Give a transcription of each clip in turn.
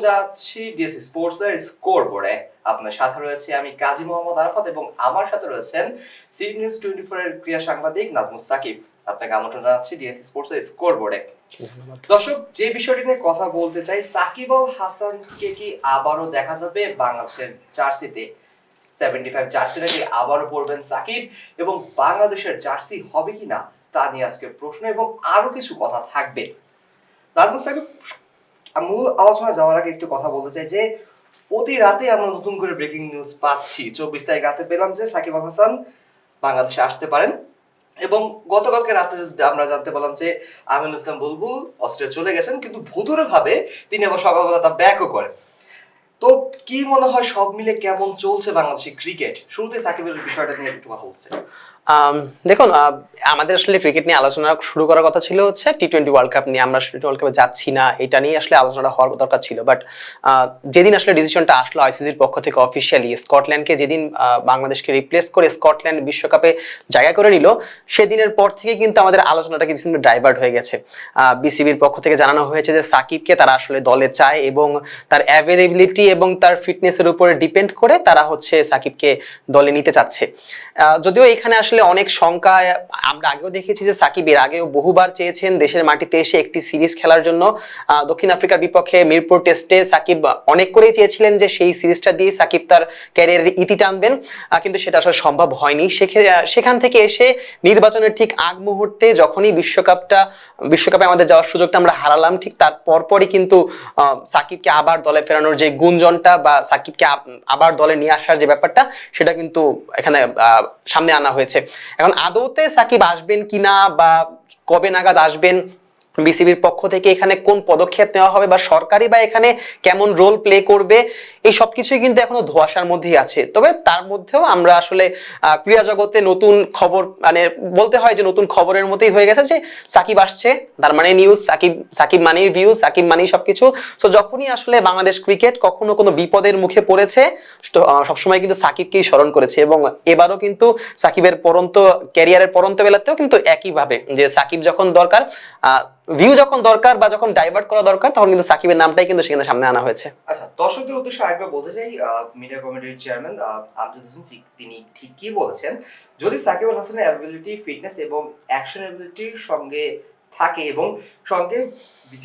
যাচ্ছি DSC sports এর score বোর্ডে। আপনার সাথে রয়েছে আমি কাজী মোহাম্মদ আরাফাত এবং আমার সাথে রয়েছেন সিটি নিউজ 24 এর ক্রীড়া সাংবাদিক নাজমুস সাকিব। আপনাকে আমন্ত্রণ জানাচ্ছি ডিএসসি স্পোর্টস এর স্কোর বোর্ডে। ধন্যবাদ। দর্শক, যে বিষয়টি নিয়ে কথা বলতে চাই, সাকিব আল হাসানকে কি আবারও দেখা যাবে বাংলাদেশের জার্সিতে? 75 জার্সিটা কি আবারও পরবেন সাকিব, এবং বাংলাদেশের জার্সি হবে কিনা তা নিয়ে আজকে প্রশ্ন এবং আরো কিছু কথা থাকবে। নাজমুস সাকিব, মূল আলোচনা যাওয়ার আগে একটু কথা বলতে চাই যে প্রতি রাতে আমরা নতুন করে ব্রেকিং নিউজ পাচ্ছি। 24 তারিখ রাতে পেলাম যে সাকিব আল হাসান বাংলাদেশে আসতে পারেন, এবং গতকালকে রাতে আমরা জানতে পারলাম যে আমিনুল ইসলাম বুলবুল অস্ট্রেলিয়া চলে গেছেন, কিন্তু ভুতুরে ভাবে তিনি আবার সকালবেলা তা ব্যাকও করেন। তো কি মনে হয় সব মিলে কেমন চলছে বাংলাদেশের ক্রিকেট? শুরুতে সাকিবের বিষয়টা নিয়ে একটু কথা বলছে। দেখুন, আমাদের আসলে ক্রিকেট নিয়ে আলোচনা শুরু করার কথা ছিল হচ্ছে টি-20 ওয়ার্ল্ড কাপ নিয়ে। আমরা টি-20 ওয়ার্ল্ড কাপে যাচ্ছি না, এটা নিয়ে আসলে আলোচনাটা হওয়ার দরকার ছিল। বাট যেদিন আসলে ডিসিশনটা আসলো আইসিসির পক্ষ থেকে অফিসিয়ালি স্কটল্যান্ডকে যেদিন বাংলাদেশকে রিপ্লেস করে স্কটল্যান্ড বিশ্বকাপে জায়গা করে নিল, সেদিনের পর থেকে কিন্তু আমাদের আলোচনাটা কিছু ডাইভার্ট হয়ে গেছে। বিসিবির পক্ষ থেকে জানানো হয়েছে যে সাকিবকে তারা আসলে দলে চায় এবং তার অ্যাভেলেবিলিটি এবং তার ফিটনেসের উপরে ডিপেন্ড করে তারা হচ্ছে সাকিবকে দলে নিতে চাচ্ছে। যদিও এখানে আসলে অনেক শঙ্কা, আমরা আগেও দেখেছি যে সাকিব এর আগেও বহুবার চেয়েছেন দেশের মাটিতে এসে একটি সিরিজ খেলার জন্য। দক্ষিণ আফ্রিকার বিপক্ষে মিরপুর টেস্টে সাকিব অনেক করেই চেয়েছিলেন যে সেই সিরিজটা দিয়ে সাকিব তার ক্যারিয়ারের ইতি টানবেন, কিন্তু সেটা আসলে সম্ভব হয়নি। সেখান থেকে এসে নির্বাচনের ঠিক আগ মুহূর্তে যখনই বিশ্বকাপে আমাদের যাওয়ার সুযোগটা আমরা হারালাম, ঠিক তার পরপরই কিন্তু সাকিবকে আবার দলে ফেরানোর যে গুঞ্জনটা বা সাকিবকে আবার দলে নিয়ে আসার যে ব্যাপারটা, সেটা কিন্তু এখানে সামনে আনা হয়েছে। এখন আদৌতে সাকিব আসবেন কিনা বা কবে নাগাদ আসবেন, বিসিবির পক্ষ থেকে এখানে কোন পদক্ষেপ নেওয়া হবে বা সরকারি বা এখানে কেমন রোল প্লে করবে, এই সবকিছুই কিন্তু এখনো ধোঁয়াশার মধ্যেই আছে। তবে তার মধ্যেও আমরা আসলে ক্রীড়া জগতে নতুন খবর, মানে বলতে হয় যে নতুন খবরের মতোই হয়ে গেছে যে সাকিব আসছে, তার মানে নিউজ, সাকিব মানেই ভিউজ, সাকিব মানেই সবকিছু। সো যখনই আসলে বাংলাদেশ ক্রিকেট কখনো কোনো বিপদের মুখে পড়েছে, সবসময় কিন্তু সাকিবকেই স্মরণ করেছে। এবং এবারও কিন্তু সাকিবের ক্যারিয়ারের পরন্ত বেলাতেও কিন্তু একইভাবে যে সাকিব যখন দরকার, ভিউ যখন দরকার বা যখন ডাইভার্ট করা দরকার, তখন কিন্তু সাকিবের নামটাই কিন্তু সেখানে সামনে আনা হয়েছে। আচ্ছা, দর্শকদের উদ্দেশ্যে আরেকবার বলতে চাই, মিডিয়া কমিটির চেয়ারম্যান আমজাদ হোসেন তিনি ঠিকই বলেছেন। যদি সাকিব আল হাসানের অ্যাবিলিটি, ফিটনেস এবং অ্যাকশন অ্যাবিলিটির সঙ্গে থাকে এবং সঙ্গে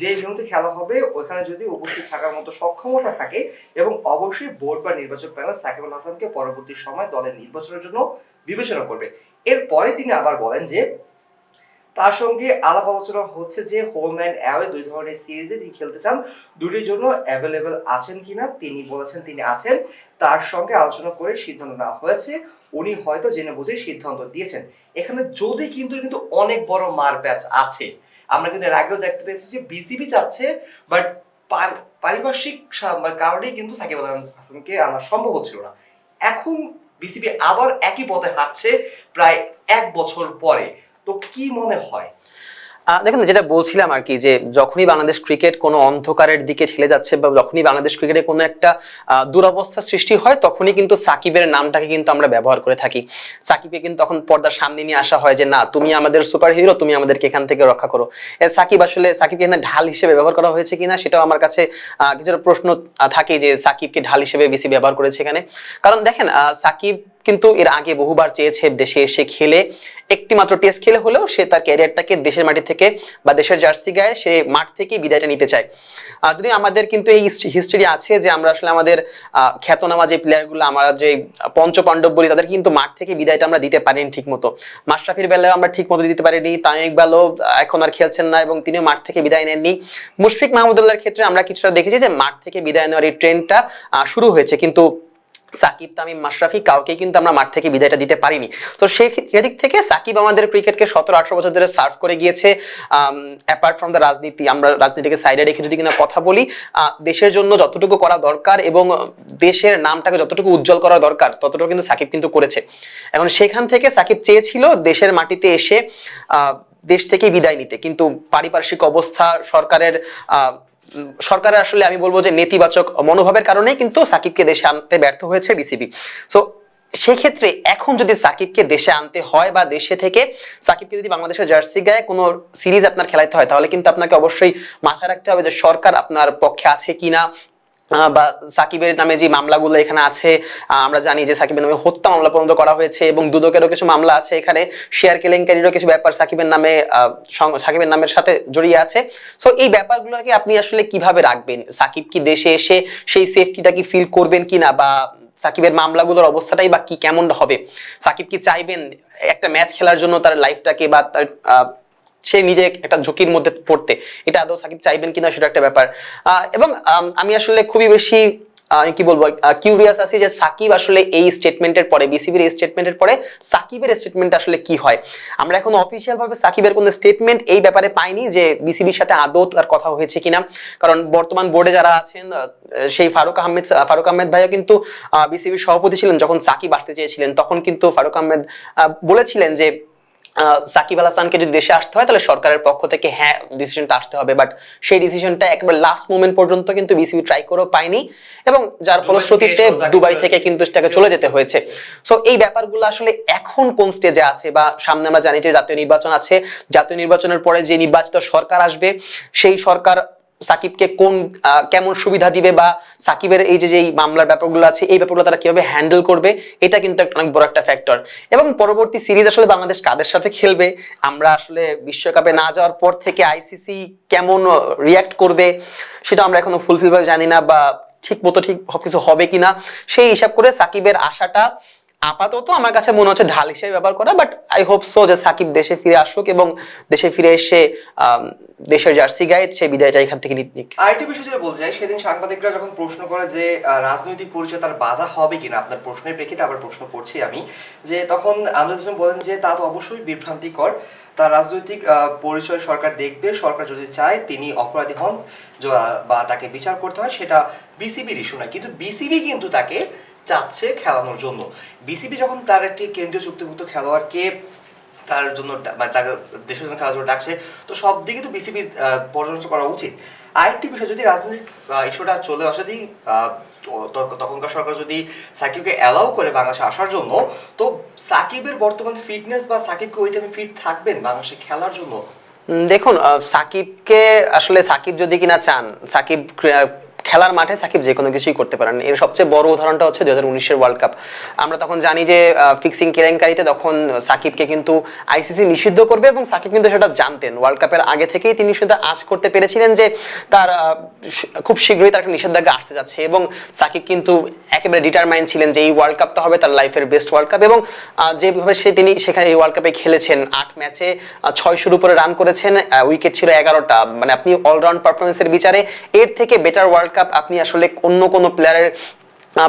যে ভেন্যুতে খেলা হবে ওইখানে যদি উপস্থিত থাকার মতো সক্ষমতা থাকে, এবং অবশ্যই বোর্ড বা নির্বাচক প্যানেল সাকিব আল হাসানকে পরবর্তী সময় দলের নির্বাচনের জন্য বিবেচনা করবে। এরপরে তিনি আবার বলেন যে তার সঙ্গে আলাপ আলোচনা হচ্ছে যে হোম অ্যান্ড অ্যাওয়ে দুই ধরনের সিরিজে তিনি খেলতে চান, দুটির জন্য অ্যাভেলেবেল আছেন কিনা তিনি বলেছেন তিনি আছেন। তার সঙ্গে আলোচনা করে সিদ্ধান্ত নেওয়া হয়েছে, উনি হয়তো জেনে বুঝে সিদ্ধান্ত দিয়েছেন। এখানে যদি কিন্তু অনেক বড় মার প্যাচ আছে। আমরা কিন্তু এর আগেও দেখতে পেয়েছি যে বিসিবি চাচ্ছে, বাট পারিপার্শ্বিক কারণেই কিন্তু সাকিব আল হাসানকে আনা সম্ভব হচ্ছিল না। এখন বিসিবি আবার একই পথে হাঁটছে প্রায় 1 বছর পরে। তো কি মনে হয়? দেখুন, যেটা বলছিলাম আর কি, যে যখনই বাংলাদেশ ক্রিকেট কোনো অন্ধকারের দিকে ঠেলে যাচ্ছে বা যখনই বাংলাদেশ ক্রিকেটে কোনো একটা দুরবস্থা সৃষ্টি হয়, তখনই কিন্তু সাকিবের নামটাকে কিন্তু আমরা ব্যবহার করে থাকি। সাকিবকে কিন্তু তখন পর্দার সামনে নিয়ে আসা হয় যে না, তুমি আমাদের সুপার হিরো, তুমি আমাদেরকে এখান থেকে রক্ষা করো। সাকিবকে এখানে ঢাল হিসেবে ব্যবহার করা হয়েছে কিনা সেটাও আমার কাছে কিছুটা প্রশ্ন থাকে, যে সাকিবকে ঢাল হিসেবে বেশি ব্যবহার করেছে এখানে। কারণ দেখেন, সাকিব কিন্তু এর আগে বহুবার চেয়েছে দেশে এসে খেলে, একটি মাত্র টেস্ট খেলে হলেও সে তার ক্যারিয়ারটাকে দেশের মাটি থেকে বা দেশের জার্সি গায়ে সে মাঠ থেকে বিদায়টা নিতে চায়। যদি আমাদের কিন্তু এই হিস্ট্রি আছে যে আমরা আসলে আমাদের খ্যাতনামা যে প্লেয়ারগুলো, আমরা যে পঞ্চপাণ্ডব বলি, তাদের কিন্তু মাঠ থেকে বিদায়টা আমরা দিতে পারিনি ঠিক মতো। মাশরাফির বেলায় আমরা ঠিক মতো দিতে পারিনি, তামিম ইকবালও এখন আর খেলছেন না এবং তিনিও মাঠ থেকে বিদায় নেননি। মুশফিক মাহমুদুল্লাহর ক্ষেত্রে আমরা কিছুটা দেখেছি যে মাঠ থেকে বিদায় নেওয়ার এই ট্রেন্ডটা শুরু হয়েছে, কিন্তু সাকিব, তামিম, মাশরাফি কাউকে কিন্তু আমরা মাঠ থেকে বিদায়টা দিতে পারিনি। তো সেদিক থেকে সাকিব আমাদের ক্রিকেটকে 17-18 বছর ধরে সার্ভ করে গিয়েছে। অ্যাপার্ট ফ্রম দ্য রাজনীতি, আমরা রাজনীতিকে সাইডে রেখে যদি কিনা কথা বলি, দেশের জন্য যতটুকু করা দরকার এবং দেশের নামটাকে যতটুকু উজ্জ্বল করা দরকার ততটুকু কিন্তু সাকিব কিন্তু করেছে। এখন সেখান থেকে সাকিব চেয়েছিল দেশের মাটিতে এসে দেশ থেকে বিদায় নিতে, কিন্তু পারিপার্শ্বিক অবস্থা, সরকারের আসলে আমি বলবো যে নেতিবাচক মনোভাবের কারণেই কিন্তু সাকিবকে দেশে আনতে ব্যর্থ হয়েছে বিসিবি। সো সেক্ষেত্রে এখন যদি সাকিবকে দেশে আনতে হয় বা দেশে থেকে সাকিবকে যদি বাংলাদেশের জার্সি গায়ে কোনো সিরিজ আপনার খেলাইতে হয়, তাহলে কিন্তু আপনাকে অবশ্যই মাথায় রাখতে হবে যে সরকার আপনার পক্ষে আছে কিনা, বা সাকিবের নামে যে মামলাগুলো এখানে আছে, আমরা জানি যে সাকিবের নামে হত্যা মামলা পর্যন্ত করা হয়েছে এবং দুদকেরও কিছু মামলা আছে, এখানে শেয়ার কেলেঙ্কারিরও কিছু ব্যাপার সাকিবের নামে সাকিবের নামের সাথে জড়িয়ে আছে। সো এই ব্যাপারগুলোকে আপনি আসলে কিভাবে রাখবেন? সাকিব কি দেশে এসে সেই সেফটিটা কি ফিল করবেন কিনা, বা সাকিবের মামলাগুলোর অবস্থাটাই বা কি কেমন হবে? সাকিব কি চাইবেন একটা ম্যাচ খেলার জন্য তার লাইফটাকে বা তার সে নিজে একটা ঝুঁকির মধ্যে পড়তে? এটা আদৌ সাকিব চাইবেন কিনা সেটা একটা ব্যাপার। এবং আমি আসলে খুবই বেশি কি বলবো কিউরিয়াস আছি যে সাকিব আসলে এই স্টেটমেন্টের পরে, বিসিবির এই স্টেটমেন্টের পরে সাকিবের স্টেটমেন্ট আসলে কি হয়। আমরা এখন অফিসিয়াল ভাবে সাকিবের কোনো স্টেটমেন্ট এই ব্যাপারে পাইনি যে বিসিবির সাথে আদৌ তার কথা হয়েছে কিনা। কারণ বর্তমান বোর্ডে যারা আছেন, সেই ফারুক আহমেদ ভাইও কিন্তু বিসিবির সভাপতি ছিলেন যখন সাকিব আসতে চেয়েছিলেন, তখন কিন্তু ফারুক আহমেদ বলেছিলেন যে সাকিব আল হাসানকে যদি দেশে আসতে হয় তাহলে সরকারের পক্ষ থেকে হ্যাঁ ডিসিশনটা আসতে হবে, বাট সেই ডিসিশনটা একেবারে লাস্ট মোমেন্ট পর্যন্ত কিন্তু বিসিবি ট্রাই করেও পায়নি, এবং যার ফলশ্রুতিতে দুবাই থেকে কিন্তু তাকে চলে যেতে হয়েছে। সো এই ব্যাপারগুলো আসলে এখন কোন স্টেজে আছে, বা সামনে আমরা জানি যে জাতীয় নির্বাচন আছে, জাতীয় নির্বাচনের পরে যে নির্বাচিত সরকার আসবে সেই সরকার সাকিবকে কোন কেমন সুবিধা দিবে, বা সাকিবের এই যে মামলার ব্যাপারগুলো আছে এই ব্যাপারগুলো তারা কিভাবে হ্যান্ডেল করবে, এটা কিন্তু অনেক বড় একটা ফ্যাক্টর। এবং পরবর্তী সিরিজ আসলে বাংলাদেশ কাদের সাথে খেলবে, আমরা আসলে বিশ্বকাপে না যাওয়ার পর থেকে আইসিসি কেমন রিয়াক্ট করবে সেটা আমরা এখনো ফুলফিল ভাবে জানি না, বা ঠিক মতো ঠিক সবকিছু হবে কিনা সেই হিসাব করে সাকিবের আশাটা আপাতত আমার কাছে মনে হচ্ছে ঢাল হিসেবে ব্যবহার করা। বাট আই হোপ সো যে সাকিব দেশে ফিরে আসুক এবং দেশে ফিরে এসে দেশের জার্সি গায়ে সেই বিদায়টা এখান থেকে নিক। আরেকটি বিষয় যেটা বলতে চাই, সেদিন সাংবাদিকরা যখন প্রশ্ন করে যে রাজনৈতিক পরিচয় তার বাধা হবে কিনা, আপনার প্রশ্নের প্রেক্ষিতে আবার প্রশ্ন করছি আমি, যে তখন আমজাদ হোসেন বলেন যে তা তো অবশ্যই বিভ্রান্তিকর, তার রাজনৈতিক পরিচয় সরকার দেখবে, সরকার যদি চায় তিনি অপরাধী হন বা তাকে বিচার করতে হয় সেটা বিসিবির ইস্যু নয়, কিন্তু বিসিবি কিন্তু তাকে চাচ্ছে খেলানোর জন্য। বিসিবি যখন তার একটি কেন্দ্রীয় চুক্তিভুক্ত খেলোয়াড়কে তার জন্য বা তার দেশের জন্য খেলার জন্য ডাকছে, তো সব দিকে তো বিসিবি পর্যালোচনা করা উচিত। আরেকটি বিষয়, যদি রাজনৈতিক ইস্যুটা চলে আসে, যদি তখনকার সরকার যদি সাকিবকে অ্যালাউ করে বাংলাদেশে আসার জন্য, তো সাকিবের বর্তমান ফিটনেস বা সাকিবকে ওই টাইমে ফিট থাকবেন বাংলাদেশে খেলার জন্য? দেখুন, সাকিবকে আসলে সাকিব যদি কিনা চান, সাকিব খেলার মাঠে সাকিব যে কোনো কিছুই করতে পারেন। এর সবচেয়ে বড় উদাহরণটা হচ্ছে 2019-এর ওয়ার্ল্ড কাপ। আমরা তখন জানি যে ফিক্সিং কেলেঙ্কারিতে তখন সাকিবকে কিন্তু আইসিসি নিষিদ্ধ করবে, এবং সাকিব কিন্তু সেটা জানতেন। ওয়ার্ল্ড কাপের আগে থেকেই তিনি সেটা আঁচ করতে পেরেছিলেন যে তার খুব শীঘ্রই তার একটা নিষেধাজ্ঞা আসতে যাচ্ছে, এবং সাকিব কিন্তু একেবারে ডিটারমাইন্ড ছিলেন যে এই ওয়ার্ল্ড কাপটা হবে তার লাইফের বেস্ট ওয়ার্ল্ড কাপ। এবং যেভাবে তিনি সেখানে এই ওয়ার্ল্ড কাপে খেলেছেন, 8 ম্যাচে 600-র উপরে রান করেছেন, উইকেট ছিল 11টা, মানে আপনি অলরাউন্ড পারফরমেন্সের বিচারে এর থেকে বেটার ওয়ার্ল্ড কাপ আপনি আসলে অন্য কোনো প্লেয়ারের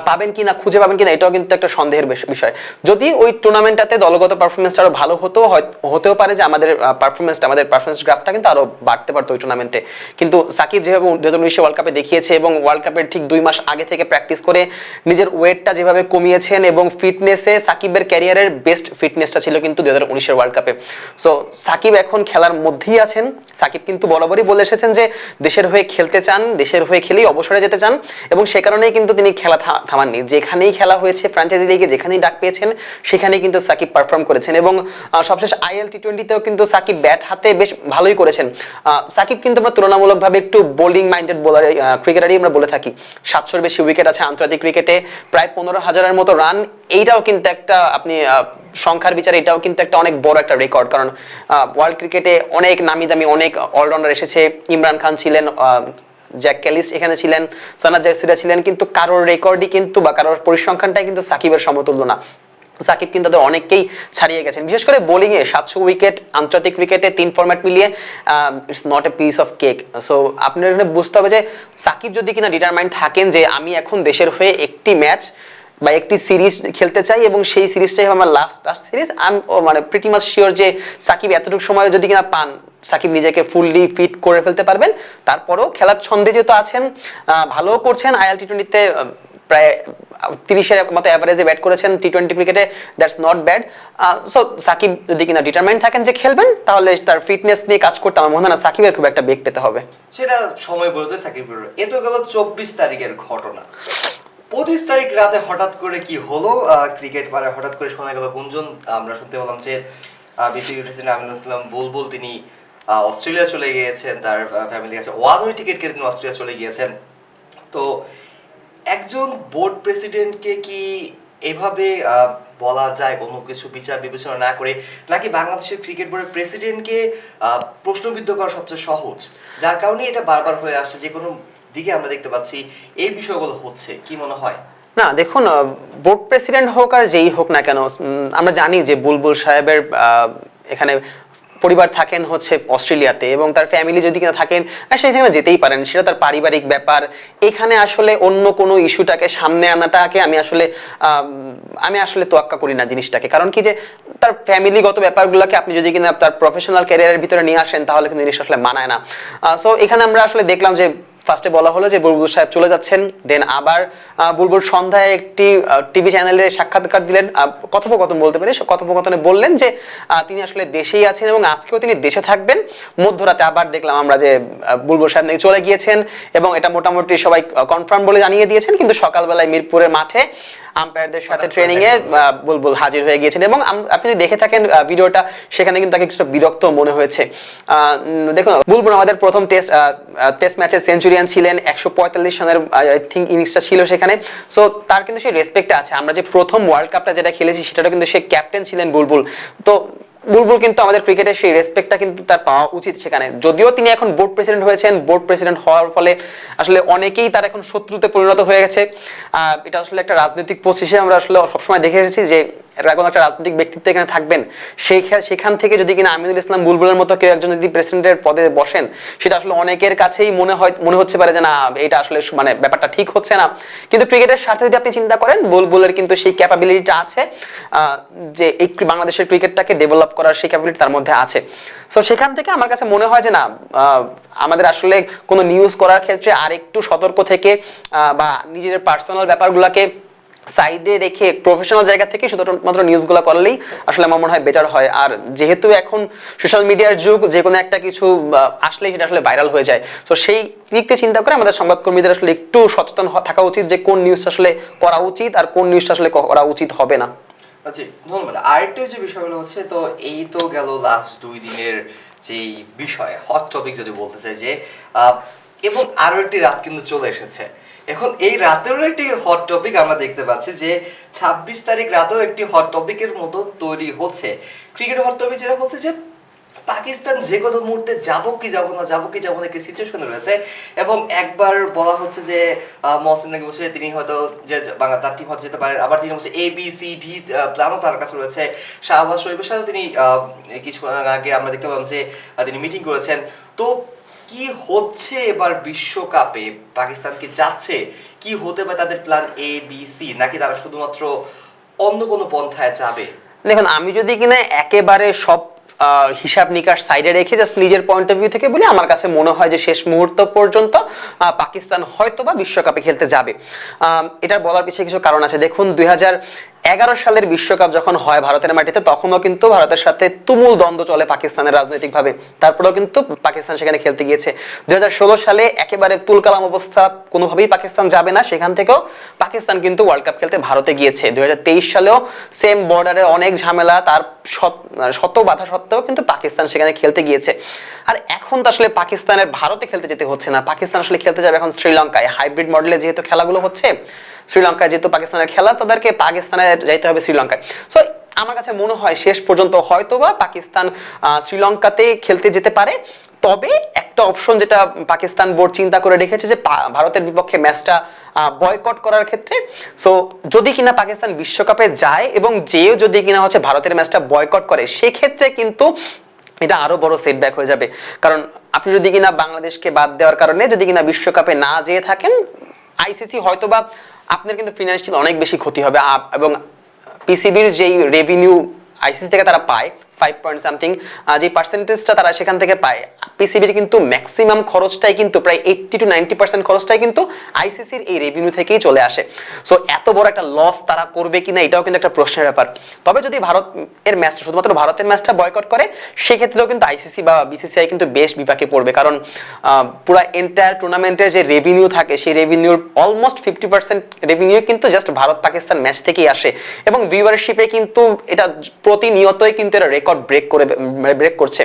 পাবেন কিনা, খুঁজে পাবেন কিনা, এটাও কিন্তু একটা সন্দেহের বিষয়। যদি ওই টুর্নামেন্টটাতে দলগত পারফরমেন্সটা আরো ভালো হতেও পারে যে আমাদের পারফরমেন্স গ্রাফটা কিন্তু আরো বাড়তে পারতো ওই টুর্নামেন্টে। কিন্তু সাকিব যেভাবে 2019 ওয়ার্ল্ড কাপে দেখিয়েছে, এবং ওয়ার্ল্ড কাপের ঠিক 2 মাস আগে থেকে প্র্যাকটিস করে নিজের ওয়েটটা যেভাবে কমিয়েছেন, এবং ফিটনেসে সাকিবের ক্যারিয়ারের বেস্ট ফিটনেসটা ছিল কিন্তু 2019-এর ওয়ার্ল্ড কাপে। সো সাকিব এখন খেলার মধ্যেই আছেন। সাকিব কিন্তু বরাবরই বলে এসেছেন যে দেশের হয়ে খেলতে চান, দেশের হয়ে খেলেই অবসরে যেতে চান, এবং সে কারণেই কিন্তু তিনি খেলা থামাননি। যেখানেই খেলা হয়েছে ফ্র্যাঞ্চাইজি লিগে, যেখানেই ডাক পেয়েছেন সেখানেই কিন্তু সাকিব পারফর্ম করেছেন, এবং সবশেষ আইএল টি20তেও কিন্তু সাকিব ব্যাট হাতে বেশ ভালোই করেছেন। সাকিব কিন্তু আমরা তুলনামূলকভাবে একটু বোলিং মাইন্ডেড বোলার ক্রিকেটারই আমরা বলে থাকি। 700-র বেশি উইকেট আছে আন্তর্জাতিক ক্রিকেটে, প্রায় 15,000-এর মতো রান। এইটাও কিন্তু একটা আপনি সংখ্যার বিচারে এটাও কিন্তু একটা অনেক বড় একটা রেকর্ড, কারণ ওয়ার্ল্ড ক্রিকেটে অনেক নামি দামি অনেক অলরাউন্ডার এসেছে। ইমরান খান ছিলেন, জ্যাক ক্যালিস এখানে ছিলেন, সানাত জায়সুরিয়া ছিলেন, কিন্তু কারোর রেকর্ডই কিন্তু বা কারোর পরিসংখ্যানটাই কিন্তু সাকিবের সমতুল্য না। সাকিব কিন্তু তাদের অনেককেই ছাড়িয়ে গেছেন, বিশেষ করে বোলিংয়ে 700 উইকেট আন্তর্জাতিক ক্রিকেটে 3 ফরম্যাট মিলিয়ে it's not a piece of cake. So আপনার এখানে বুঝতে হবে যে সাকিব যদি কিনা ডিটারমাইন্ড থাকেন যে আমি এখন দেশের হয়ে একটি ম্যাচ বা একটি সিরিজ খেলতে চাই, এবং সেই সিরিজটাই আমার লাস্ট সিরিজ, আমি মানে প্রিটি মাচ শিওর যে সাকিব এতটুকু সময় যদি কিনা পান, সাকিব নিজেকে ফুললি ফিট করে ফেলতে পারবেন। তারপরেও খেলার ছন্দে যেহেতু আছেন, ভালোও করছেন, আইএল টি20তে প্রায় 30-এর মতো অ্যাভারেজে ব্যাট করেছেন টি20 ক্রিকেটে, that's not bad. So Shakib যদি কিনা ডিটারমাইন্ড থাকেন যে খেলবেন, তাহলে তার ফিটনেস নিয়ে কাজ করতে আমার মনে হয় না সাকিবের খুব একটা বেগ পেতে হবে। সেটা সময় বলতে সাকিব, এ তো গেল 24 তারিখের ঘটনা। 25 তারিখ রাতে হঠাৎ করে কি হলো ক্রিকেট পাড়ে হঠাৎ করে শোনা গেল গুঞ্জন, আমরা শুনতে পেলাম যে বিসিবি প্রেসিডেন্ট আমিনুল ইসলাম বুলবুল তিনি অস্ট্রেলিয়া চলে গিয়েছেন, তার ফ্যামিলি আছে ওয়ান ওয়ে টিকিট কেটে তিনি অস্ট্রেলিয়া চলে গিয়েছেন। তো একজন বোর্ড প্রেসিডেন্টকে কি এভাবে বলা যায় কোনো কিছু বিচার বিবেচনা না করে, নাকি বাংলাদেশের ক্রিকেট বোর্ডের প্রেসিডেন্টকে প্রশ্নবিদ্ধ করা সবচেয়ে সহজ, যার কারণে এটা বারবার হয়ে আসছে, যে কোনো দিকে আমরা দেখতে পাচ্ছি এই বিষয়গুলো হচ্ছে, কি মনে হয়? না দেখুন, বোর্ড প্রেসিডেন্ট হোক আর যেই হোক না কেন, আমরা জানি যে বুলবুল সাহেবের এখানে পরিবার থাকেন হচ্ছে অস্ট্রেলিয়াতে, এবং তার ফ্যামিলি যদি কিনা থাকেন সেখানে যেতেই পারেন, সেটা তার পারিবারিক ব্যাপার। এখানে আসলে অন্য কোনো ইস্যুটাকে সামনে আনাটাকে আমি আসলে তোয়াক্কা করি না জিনিসটাকে। কারণ কি, যে তার ফ্যামিলিগত ব্যাপারগুলোকে আপনি যদি কিনা তার প্রফেশনাল ক্যারিয়ারের ভিতরে নিয়ে আসেন, তাহলে কিন্তু জিনিসটা আসলে মানায় না। সো এখানে আমরা আসলে দেখলাম যে ফার্স্টে বলা হলো যে বুলবুল সাহেব চলে যাচ্ছেন, দেন আবার বুলবুল সন্ধ্যায় একটি টিভি চ্যানেলে সাক্ষাৎকার দিলেন, কথোপকথন বলতে পারি, কথোপকথনে বললেন যে তিনি আসলে দেশেই আছেন এবং আজকেও তিনি দেশে থাকবেন। মধ্যরাতে আবার দেখলাম আমরা যে বুলবুল সাহেব নাকি চলে গিয়েছেন, এবং এটা মোটামুটি সবাই কনফার্ম বলে জানিয়ে দিয়েছেন। কিন্তু সকালবেলায় মিরপুরের মাঠে আম্পায়ারদের সাথে ট্রেনিং এ বুলবুল হাজির হয়ে গিয়েছেন, এবং আপনি যদি দেখে থাকেন ভিডিওটা, সেখানে কিন্তু তাকে কিছুটা বিরক্ত মনে হয়েছে। দেখুন, বুলবুল আমাদের প্রথম টেস্ট ম্যাচে সেঞ্চুরিয়ান ছিলেন, 145 রানের আই থিঙ্ক ইনিংসটা ছিল সেখানে। সো তার কিন্তু সেই রেসপেক্টটা আছে। আমরা যে প্রথম ওয়ার্ল্ড কাপটা যেটা খেলেছি, সেটারও কিন্তু সে ক্যাপ্টেন ছিলেন বুলবুল। তো বুলবুল কিন্তু আমাদের ক্রিকেটের সেই রেসপেক্টটা কিন্তু তার পাওয়া উচিত সেখানে। যদিও তিনি এখন বোর্ড প্রেসিডেন্ট হয়েছেন, বোর্ড প্রেসিডেন্ট হওয়ার ফলে আসলে অনেকেই তার এখন শত্রুতে পরিণত হয়ে গেছে। এটা আসলে একটা রাজনৈতিক পোস্ট হিসেবে আমরা আসলে সবসময় দেখে এসেছি যে এখন একটা রাজনৈতিক ব্যক্তিত্ব এখানে থাকবেন, সেখান থেকে যদি কিনা আমিনুল ইসলাম বুলবুলের মতো কেউ একজন যদি প্রেসিডেন্টের পদে বসেন, সেটা আসলে অনেকের কাছেই মনে হচ্ছে পারে যে না, এটা আসলে মানে ব্যাপারটা ঠিক হচ্ছে না। কিন্তু ক্রিকেটের স্বার্থে যদি আপনি চিন্তা করেন, বুলবুলের কিন্তু সেই ক্যাপাবিলিটিটা আছে, যে এই বাংলাদেশের ক্রিকেটটাকে ডেভেলপ করার সেই ক্যাপাবিলিটি তার মধ্যে আছে। সো সেখান থেকে আমার কাছে মনে হয় যে না, আমাদের আসলে কোনো নিউজ করার ক্ষেত্রে আর একটু সতর্ক থেকে বা নিজের পার্সোনাল ব্যাপারগুলোকে সাইডে রেখে প্রফেশনাল জায়গা থেকে শুধুমাত্র নিউজগুলো করলেই আসলে আমার মনে হয় বেটার হয়। আর যেহেতু এখন সোশ্যাল মিডিয়ার যুগ, যে কোনো একটা কিছু আসলেই সেটা আসলে ভাইরাল হয়ে যায়। তো সেই দিক থেকে চিন্তা করে আমাদের সংবাদকর্মীদের আসলে একটু সচেতন থাকা উচিত যে কোন নিউজটা আসলে করা উচিত আর কোন নিউজটা আসলে করা উচিত হবে না। আচ্ছা, ধন্যবাদ। আরেকটা যে বিষয়গুলো হচ্ছে, তো এই তো গেল লাস্ট 2 দিনের যেই বিষয়, হট টপিক যদি বলতে চাই, যে এবং আরো একটি রাত কিন্তু চলে এসেছে। এখন এই রাতেরও একটি হট টপিক আমরা দেখতে পাচ্ছি, যে 26 তারিখ রাতেও একটি হট টপিকের মতো তৈরি হচ্ছে। ক্রিকেট হট টপিক যেটা হচ্ছে যে পাকিস্তান যে কোনো মুহূর্তে যাবো কি যাবো না একটি সিচুয়েশন রয়েছে। এবং একবার বলা হচ্ছে যে মহসিন নাকি বলছে তিনি হয়তো যে তার টিম হয়তো যেতে পারে, আবার তিনি বলছে ABCD প্ল্যানও তার কাছে রয়েছে। শাহবাজ শরীফের সাথে তিনি কিছুক্ষণ আগে আমরা দেখতে পেলাম যে তিনি মিটিং করেছেন। তো কি হচ্ছে এবার বিশ্বকাপে? পাকিস্তান কি যাচ্ছে? কি হতে পারে তাদের প্ল্যান ABC, নাকি তারা শুধুমাত্র অন্য কোনো পন্থায় যাবে? দেখুন, আমি যদি কিনা একেবারে সব হিসাব নিকাশ সাইডে রেখে জাস্ট নিজের পয়েন্ট অফ ভিউ থেকে বলি, আমার কাছে মনে হয় যে শেষ মুহূর্ত পর্যন্ত পাকিস্তান হয়তোবা বিশ্বকাপে খেলতে যাবে। এটার বলার পিছনে কিছু কারণ আছে। দেখুন, 2011 সালের বিশ্বকাপ যখন হয় ভারতের মাটিতে, তখনও কিন্তু ভারতের সাথে তুমুল দ্বন্দ্ব চলে পাকিস্তানের রাজনৈতিকভাবে, তারপরেও কিন্তু পাকিস্তান সেখানে খেলতে গিয়েছে। 2016 সালে একেবারে তুলকালাম অবস্থা, কোনোভাবেই পাকিস্তান যাবে না, সেখান থেকেও পাকিস্তান কিন্তু ওয়ার্ল্ড কাপ খেলতে ভারতে গিয়েছে। 2023 সালেও সেম বর্ডারে অনেক ঝামেলা, তার শত বাধা সত্ত্বেও কিন্তু পাকিস্তান সেখানে খেলতে গিয়েছে। আর এখন তো আসলে পাকিস্তানের ভারতে খেলতে যেতে হচ্ছে না, পাকিস্তান আসলে খেলতে যাবে এখন শ্রীলঙ্কায়। হাইব্রিড মডেলে যেহেতু খেলাগুলো হচ্ছে, শ্রীলঙ্কায় যেহেতু পাকিস্তানের খেলা, তাদেরকে পাকিস্তানে যাইতে হবে শ্রীলঙ্কায়। সো আমার কাছে মনে হয় শেষ পর্যন্ত হয়তোবা পাকিস্তান শ্রীলঙ্কাতে খেলতে যেতে পারে। তবে একটা অপশন যেটা পাকিস্তান বোর্ড চিন্তা করে রেখেছে, যে ভারতের বিপক্ষে ম্যাচটা বয়কট করার ক্ষেত্রে। সো যদি কিনা পাকিস্তান বিশ্বকাপে যায় এবং যেও যদি কিনা হচ্ছে ভারতের ম্যাচটা বয়কট করে, সেক্ষেত্রে কিন্তু এটা আরো বড় সেটব্যাক হয়ে যাবে। কারণ আপনি যদি কিনা বাংলাদেশকে বাদ দেওয়ার কারণে যদি কিনা বিশ্বকাপে না যেয়ে থাকেন, আইসিসি হয়তোবা আপনার কিন্তু ফিনান্সিয়াল অনেক বেশি ক্ষতি হবে। এবং পিসিবির যেই রেভিনিউ আইসিসি থেকে তারা পায় 5 পয়েন্ট সামথিং, যে পার্সেন্টেজটা তারা সেখান থেকে পায়, পিসিবির কিন্তু ম্যাক্সিমাম খরচটাই কিন্তু প্রায় 80 to 90% খরচটাই কিন্তু আইসিসির এই রেভিনিউ থেকেই চলে আসে। সো এত বড় একটা লস তারা করবে কিনা, এটাও কিন্তু একটা প্রশ্নের ব্যাপার। তবে যদি ভারত এর ম্যাচটা শুধুমাত্র ভারতের ম্যাচটা বয়কট করে, সেক্ষেত্রেও কিন্তু আইসিসি বা বিসিসিআই কিন্তু বেশ বিপাকে পড়বে। কারণ পুরো এন্টায়ার টুর্নামেন্টের যে রেভিনিউ থাকে, সেই রেভিনিউর অলমোস্ট 50% রেভিনিউ কিন্তু জাস্ট ভারত পাকিস্তান ম্যাচ থেকেই আসে। এবং ভিউয়ারশিপে কিন্তু এটা প্রতিনিয়তই কিন্তু এটা রেকর্ড ব্রেক করছে।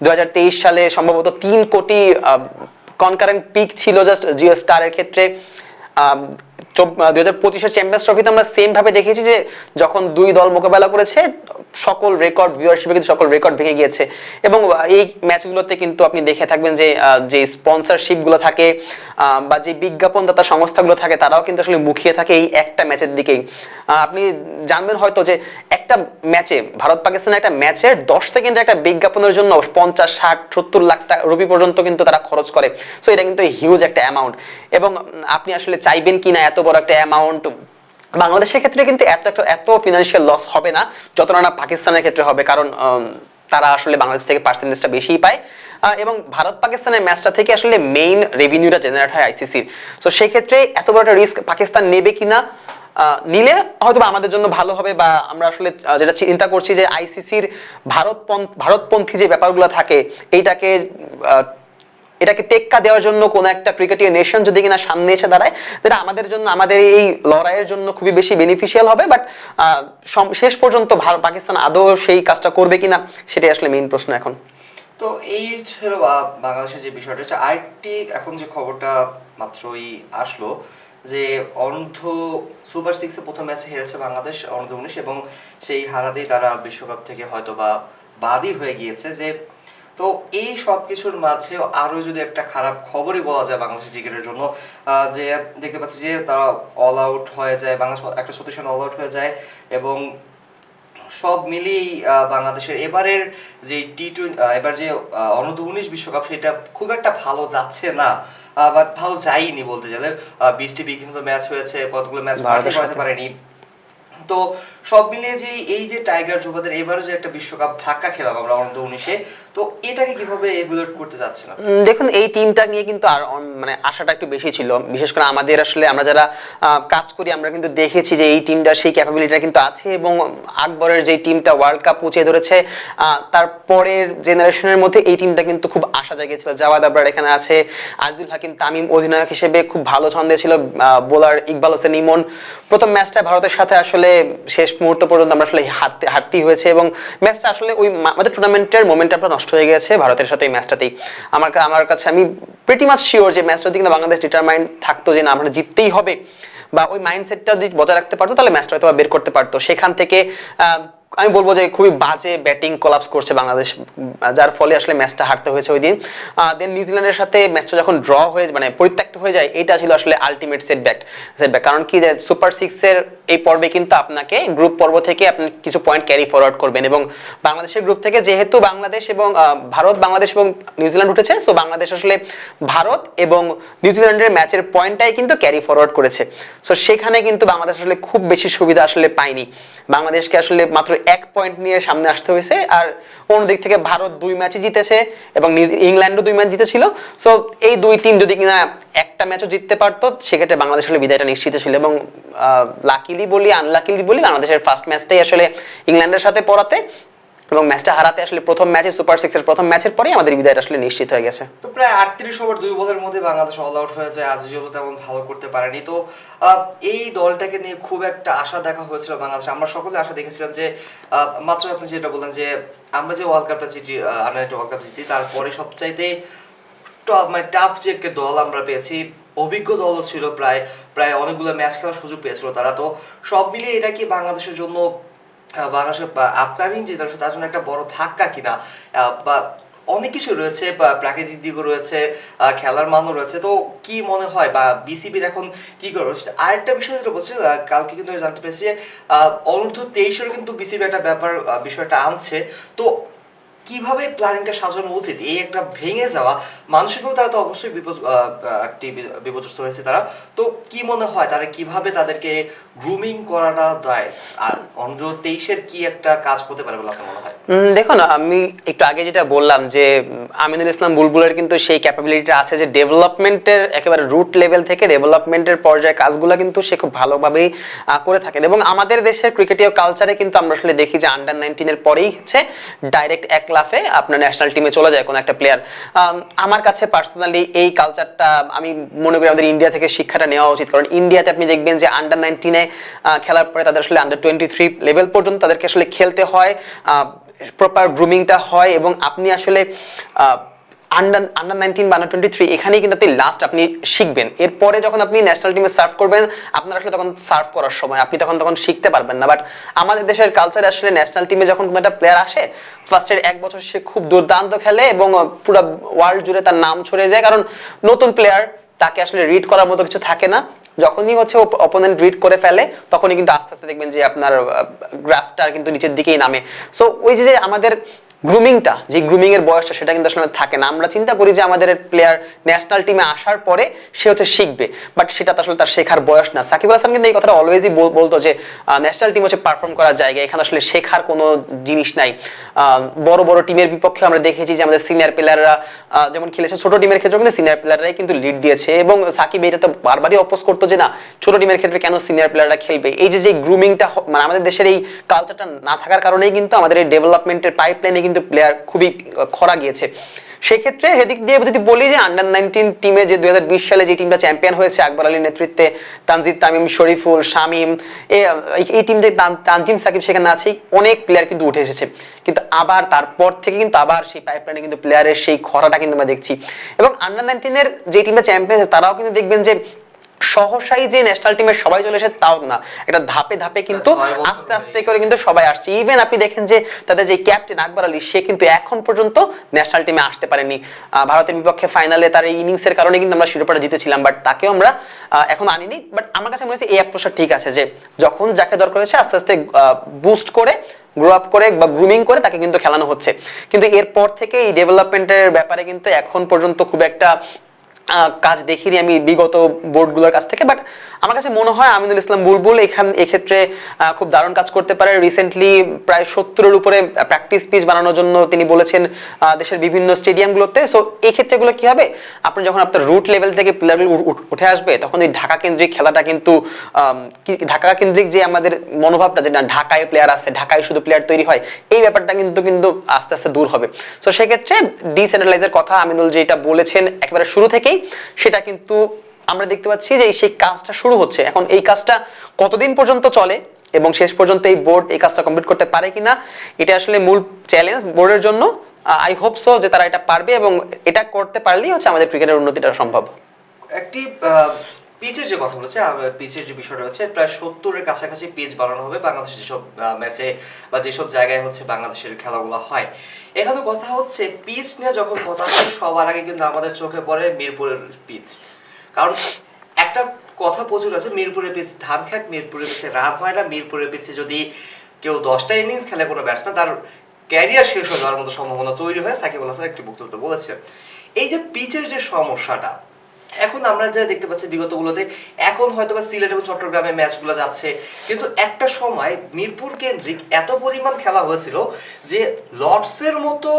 2023 সালে সম্ভবত 3 কোটি কনকারেন্ট পিক ছিল জাস্ট জিও স্টারের ক্ষেত্রে। 2025-এর চ্যাম্পিয়ন্স ট্রফিতে আমরা সেম ভাবে দেখেছি যে যখন দুই দল মোকাবেলা করেছে সকল রেকর্ড ভিউয়ারশিপে কিন্তু সকল রেকর্ড ভেঙে গিয়েছে এবং এই ম্যাচগুলোতে কিন্তু আপনি দেখে থাকবেন যে যে স্পন্সরশিপগুলো থাকে বা যে বিজ্ঞাপনদাতা সংস্থাগুলো থাকে তারাও কিন্তু আসলে মুখিয়ে থাকে এই একটা ম্যাচের দিকেই। আপনি জানবেন হয়তো যে একটা ম্যাচে ভারত পাকিস্তানের একটা ম্যাচের 10 সেকেন্ডের একটা বিজ্ঞাপনের জন্য 50, 60, 70 লাখ টাকা রুপি পর্যন্ত কিন্তু তারা খরচ করে। সো এটা কিন্তু হিউজ একটা অ্যামাউন্ট এবং আপনি আসলে চাইবেন কিনা এত বড় একটা অ্যামাউন্ট বাংলাদেশের ক্ষেত্রে কিন্তু এত ফিনান্সিয়াল লস হবে না যতটা না পাকিস্তানের ক্ষেত্রে হবে, কারণ তারা আসলে বাংলাদেশ থেকে পার্সেন্টেজটা বেশিই পায় এবং ভারত পাকিস্তানের ম্যাচটা থেকে আসলে মেইন রেভিনিউটা জেনারেট হয় আইসিসির। সো সেই ক্ষেত্রে এত বড় একটা রিস্ক পাকিস্তান নেবে কিনা, নিলে হয়তো আমাদের জন্য ভালো হবে, বা আমরা আসলে যেটা চিন্তা করছি যে আইসিসির ভারতপন্থী যে ব্যাপারগুলো থাকে এটাকে টেক্কা দেওয়ার জন্য কোন একটা ক্রিকেটীয় নেশন যদি কিনা সামনে এসে দাঁড়ায়, যেটা আমাদের জন্য আমাদের এই লড়াইয়ের জন্য খুবই বেশি বেনিফিশিয়াল হবে। বাট শেষ পর্যন্ত পাকিস্তান আদৌ সেই কাজটা করবে কিনা সেটাই আসলে মেইন প্রশ্ন এখন। তো এই ছিল বাংলাদেশের যে বিষয়টা হচ্ছে। আরেকটি এখন যে খবরটা মাত্রই আসলো যে অনূর্ধ্ব সুপার 6 প্রথম ম্যাচে হেরেছে বাংলাদেশ অনূর্ধ্ব 19 এবং সেই হারাতেই তারা বিশ্বকাপ থেকে হয়তো বা বাদই হয়ে গিয়েছে। যে তো এই সব কিছুর মাঝে আরো যদি একটা খারাপ খবরই বলা যায় বাংলাদেশের ক্রিকেটের জন্য, যে দেখতে পাচ্ছি যে তারা অল আউট হয়ে যায়, বাংলাদেশ একটা শক্তিশালী অল আউট হয়ে যায় এবং সব মিলিয়েই বাংলাদেশের এবারের যে এবার যে অনূর্ধ্ব 19 বিশ্বকাপ সেটা খুব একটা ভালো যাচ্ছে না, বা ভালো যায়নি বলতে গেলে। 20টি বিঘ্নিত ম্যাচ হয়েছে, কতগুলো ম্যাচ ভারতে পারেনি। তো সব মিলিয়ে যে এই যে টাইগার যুবাদের এবারে যে একটা বিশ্বকাপ ধাক্কা খেলাম আমরা অনূর্ধ্ব 19-এ, তো এটাকে কিভাবে এভুলেট করতে যাচ্ছে না? দেখুন এই টিমটা নিয়ে কিন্তু আর মানে আশাটা একটু বেশি ছিল, বিশেষ করে আমাদের আসলে আমরা যারা কাজ করি আমরা কিন্তু দেখেছি যে এই টিমটার সেই ক্যাপাবিলিটিটা কিন্তু আছে এবং আকবরের যে টিমটা ওয়ার্ল্ড কাপ পৌঁছে ধরেছে তারপরের জেনারেশনের মধ্যে এই টিমটা কিন্তু খুব আশা জাগিয়েছিল। জাওয়াদ আবরার এখানে আছে, আজিজুল হাকিম তামিম অধিনায়ক হিসেবে খুব ভালো ছন্দে ছিল, বোলার ইকবাল হোসেন ইমন। প্রথম ম্যাচটা ভারতের সাথে আসলে শেষ মুহূর্ত পর্যন্ত আমরা আসলে হারতেই হয়েছে এবং ম্যাচটা আসলে ওই আমাদের টুর্নামেন্টের মোমেন্টামটা নষ্ট হয়ে গেছে ভারতের সাথে এই ম্যাচটাতেই। আমার কাছে আমি প্রিটি মাচ শিওর যে ম্যাচটা দিকে বাংলাদেশ ডিটারমাইন্ড থাকতো যে না আমরা জিততেই হবে, বা ওই মাইন্ডসেটটা যদি বজায় রাখতে পারতো তাহলে ম্যাচটা হয়তো বের করতে পারতো। সেখান থেকে আমি বলবো যে খুবই বাজে ব্যাটিং কোলাপস করছে বাংলাদেশ, যার ফলে আসলে ম্যাচটা হারতে হয়েছে ওই দিন। দেন নিউজিল্যান্ডের সাথে ম্যাচটা যখন ড্র হয়ে মানে পরিত্যক্ত হয়ে যায়, এটা ছিল আসলে আলটিমেট সেটব্যাক। কারণ কি যে সুপার 6-এর এই পর্বে কিন্তু আপনাকে গ্রুপ পর্ব থেকে আপনি কিছু পয়েন্ট ক্যারি ফরওয়ার্ড করবেন এবং বাংলাদেশের গ্রুপ থেকে যেহেতু বাংলাদেশ এবং বাংলাদেশ এবং নিউজিল্যান্ড উঠেছে, সো বাংলাদেশ আসলে ভারত এবং নিউজিল্যান্ডের ম্যাচের পয়েন্টটাই কিন্তু ক্যারি ফরওয়ার্ড করেছে। সো সেখানে কিন্তু বাংলাদেশ আসলে খুব বেশি সুবিধা আসলে পায়নি, বাংলাদেশকে আসলে মাত্র 1 পয়েন্ট নিয়ে সামনে আসতে হয়েছে। আর অন্যদিক থেকে ভারত 2 ম্যাচে জিতেছে এবং ইংল্যান্ডও 2 ম্যাচ জিতেছিল। সো এই দুই টিম যদি কিনা একটা ম্যাচও জিততে পারতো সেক্ষেত্রে বাংলাদেশ আসলে বিদায়টা নিশ্চিত ছিল এবং লাকিলি বলি আনলাকিলি বলি বাংলাদেশের ফার্স্ট ম্যাচটাই আসলে ইংল্যান্ডের সাথে পড়াতে এবং ম্যাচটা হারাতে আসলে প্রথম ম্যাচে সুপার 6-এর প্রথম ম্যাচের পরেই আমাদের বিদায়টা আসলে নিশ্চিত হয়ে গেছে। তো প্রায় 38 ওভার 2 বলের মধ্যে বাংলাদেশ অল আউট হয়ে যায়, আজিজুল তেমন ভালো করতে পারেনি। তো এই দলটাকে নিয়ে খুব একটা আশা দেখা হয়েছিল বাংলাদেশ, আমরা সকলে আশা দেখেছিলাম যে মাত্র আপনি যেটা বললেন যে আমরা যে ওয়ার্ল্ড কাপটা জিতি, আন্ডার ওয়ার্ল্ড কাপ জিতি, তারপরে সবচাইতে টাফ যে একটা দল আমরা পেয়েছি, অভিজ্ঞ দলও ছিল, প্রায় অনেকগুলো ম্যাচ খেলার সুযোগ পেয়েছিল তারা। তো সব মিলিয়ে এটা কি বাংলাদেশের জন্য বাংলাদেশের আপকামিং যে তার জন্য একটা বড় ধাক্কা কিনা, বা অনেক কিছু রয়েছে, প্রাকৃতিক দিকও রয়েছে, খেলার মানও রয়েছে। তো কি মনে হয় বা বিসিবির এখন কি করে? আরেকটা বিষয় যেটা বলছি, কালকে কিন্তু জানতে পেরেছি যে অনূর্ধ্ব 23-এর কিন্তু বিসিবি একটা বিষয়টা আনছে। তো কিভাবে প্ল্যানিংটা সাজানো উচিত? এই একটা ভেঙে যাওয়া মানসিকভাবে তারা তো অবশ্যই বিপর্যস্ত হয়েছে তারা। তো কি মনে হয় তারা কিভাবে তাদেরকে গ্রুমিং করাটা দেয়, আর অনূর্ধ্ব 23-এর কি একটা কাজ হতে পারে বলে আপনার মনে হয়? দেখুন আমি একটু আগে যেটা বললাম যে আমিনুল ইসলাম বুলবুলের কিন্তু সেই ক্যাপাবিলিটিটা আছে যে ডেভেলপমেন্টের একেবারে রুট লেভেল থেকে ডেভেলপমেন্টের পর্যায়ে কাজগুলো কিন্তু সে খুব ভালোভাবেই করে থাকেন এবং আমাদের দেশের ক্রিকেটীয় কালচারে কিন্তু আমরা আসলে দেখি যে আন্ডার 19-এর পরেই হচ্ছে ডাইরেক্ট এক লাফে আপনার ন্যাশনাল টিমে চলে যায় কোনো একটা প্লেয়ার। আমার কাছে পার্সোনালি এই কালচারটা আমি মনে করি আমাদের ইন্ডিয়া থেকে শিক্ষাটা নেওয়া উচিত, কারণ ইন্ডিয়াতে আপনি দেখবেন যে আন্ডার 19-এ খেলার পরে তাদের আসলে আন্ডার 23 লেভেল পর্যন্ত তাদেরকে আসলে খেলতে হয়, প্রপার গ্রুমিংটা হয় এবং আপনি আসলে আন্ডার 19 বা আন্ডার 23 এখানেই কিন্তু আপনি লাস্ট আপনি শিখবেন। এরপরে যখন আপনি ন্যাশনাল টিমে সার্ভ করবেন, আপনার আসলে তখন সার্ভ করার সময় আপনি তখন শিখতে পারবেন না। বাট আমাদের দেশের কালচারে আসলে ন্যাশনাল টিমে যখন কোনো একটা প্লেয়ার আসে, ফার্স্টের 1 বছর সে খুব দুর্দান্ত খেলে এবং পুরো ওয়ার্ল্ড জুড়ে তার নাম ছড়িয়ে যায়, কারণ নতুন প্লেয়ার, তাকে আসলে রিড করার মতো কিছু থাকে না। যখনই হচ্ছে অপোনেন্ট রিড করে ফেলে, তখনই কিন্তু আস্তে আস্তে দেখবেন যে আপনার গ্রাফটা কিন্তু নিচের দিকেই নামে। সো ওই যে আমাদের গ্রুমিংটা, যে গ্রুমিং এর বয়সটা, সেটা কিন্তু আসলে থাকে না। আমরা চিন্তা করি যে আমাদের প্লেয়ার ন্যাশনাল টিমে আসার পরে সে হচ্ছে শিখবে, বাট সেটা তো আসলে তার শেখার বয়স না। সাকিব আল হাসান কিন্তু এই কথাটা অলওয়েজই বলতো যে ন্যাশনাল টিম হচ্ছে পারফর্ম করার জায়গা, এখানে আসলে শেখার কোনো জিনিস নাই। বড় বড় টিমের বিপক্ষে আমরা দেখেছি যে আমাদের সিনিয়র প্লেয়াররা যেমন খেলেছে, ছোট টিমের ক্ষেত্রে কিন্তু সিনিয়র প্লেয়াররাই কিন্তু লিড দিয়েছে, এবং সাকিব এটা তো বারবারই অপোজ করতো যে না, ছোট টিমের ক্ষেত্রে কেন সিনিয়র প্লেয়াররা খেলবে। এই যে গ্রুমিংটা, মানে আমাদের দেশের এই কালচারটা না থাকার কারণেই কিন্তু আমাদের এই ডেভেলপমেন্টের পাইপলাইনে কিন্তু প্লেয়ার খুবই খরা গিয়েছে। সেক্ষেত্রে সেদিক দিয়ে যদি বলি যে আন্ডার 19 টিমে যে 2020 সালে যে টিমটা চ্যাম্পিয়ন হয়েছে আকবর আলীর নেতৃত্বে, তানজিদ তামিম, শরীফুল, শামীম, এই টিম যে তানজিম সাকিব সেখানে আছেই, অনেক প্লেয়ার কিন্তু উঠে এসেছে। কিন্তু আবার তারপর থেকে কিন্তু আবার সেই পাইপলাইনে কিন্তু প্লেয়ারের সেই খরাটা কিন্তু আমরা দেখছি। এবং আন্ডার 19 যে টিমটা চ্যাম্পিয়ন হয়েছে, তারাও কিন্তু দেখবেন যে সহসাই যে ন্যাশনাল টিমের সবাই চলে এসে তাও না, এটা ধাপে ধাপে কিন্তু আস্তে আস্তে করে কিন্তু সবাই আসছে। ইভেন আপনি দেখেন যে তাদের যে ক্যাপ্টেন আকবর আলী, সে কিন্তু এখন পর্যন্ত ন্যাশনাল টিমে আসতে পারেনি। ভারতের বিপক্ষে ফাইনালে তার এই ইনিংসের কারণে কিন্তু আমরা শিরোপাটা জিতেছিলাম, বাট তাকেও আমরা এখন আনিনি। বাট আমার কাছে মনে হচ্ছে এই অ্যাপ্রোচটা ঠিক আছে, যে যখন যাকে দরকার হয়েছে আস্তে আস্তে বুস্ট করে, গ্রো আপ করে বা গ্রুমিং করে তাকে কিন্তু খেলানো হচ্ছে। কিন্তু এরপর থেকে এই ডেভেলপমেন্টের ব্যাপারে কিন্তু এখন পর্যন্ত খুব একটা কাজ দেখিনি আমি বিগত বোর্ডগুলোর কাছ থেকে। বাট আমার কাছে মনে হয় আমিনুল ইসলাম বুলবুল এক্ষেত্রে খুব দারুণ কাজ করতে পারে। রিসেন্টলি প্রায় 70-এর উপরে প্র্যাকটিস পিচ বানানোর জন্য তিনি বলেছেন দেশের বিভিন্ন স্টেডিয়ামগুলোতে। সো এই ক্ষেত্রেগুলো কি হবে, আপনি যখন আপনার রুট লেভেল থেকে প্লেয়ারগুলো উঠে আসবে, তখন এই ঢাকা কেন্দ্রিক খেলাটা কিন্তু ঢাকা কেন্দ্রিক যে আমাদের মনোভাবটা, যে না ঢাকায় প্লেয়ার আছে, ঢাকায় শুধু প্লেয়ার তৈরি হয়, এই ব্যাপারটা কিন্তু আস্তে আস্তে দূর হবে। সো সেক্ষেত্রে ডিসেন্ট্রালাইজের কথা আমিনুল যেটা বলেছেন একেবারে শুরু থেকেই, সেটা কিন্তু আমরা দেখতে পাচ্ছি যে সেই কাজটা শুরু হচ্ছে। এখন এই কাজটা কতদিন পর্যন্ত চলে এবং শেষ পর্যন্ত এই বোর্ড এই কাজটা কমপ্লিট করতে পারে কিনা, এটা আসলে মূল চ্যালেঞ্জ বোর্ডের জন্য। আই হোপ সো যে তারা এটা পারবে, এবং এটা করতে পারলেই হচ্ছে আমাদের ক্রিকেটের উন্নতিটা সম্ভব। একটি পিচের যে কথা বলেছে, পিচের যে বিষয়টা হচ্ছে, প্রায় 70-এর কাছাকাছি পিচ বানানো হবে বাংলাদেশের যেসব ম্যাচে বা যেসব জায়গায় হচ্ছে বাংলাদেশের খেলাগুলো হয়। এখানে কথা হচ্ছে পিচ নিয়ে যখন কথা হয়, সবার আগে কিন্তু আমাদের চোখে পড়ে মিরপুরের পিচ। কারণ একটা কথা প্রচুর আছে, মিরপুরের পিচ ধান খাক, মিরপুরের পিচে রান হয় না, মিরপুরের পিচে যদি কেউ 10টা ইনিংস খেলে কোনো ব্যাটসম্যান, তার ক্যারিয়ার শেষ হয়ে যাওয়ার মতো সম্ভাবনা তৈরি হয়। সাকিব আল হাসান একটি বক্তব্য বলেছেন। এই যে পিচের যে সমস্যাটা, এখন আমরা যা দেখতে পাচ্ছি বিগতগুলোতে, এখন হয়তো বা সিলেট এবং চট্টগ্রামে ম্যাচগুলো যাচ্ছে, কিন্তু একটা সময় মিরপুর কেন্দ্রিক এত পরিমাণ খেলা হয়েছিল যে লর্ডসের মতো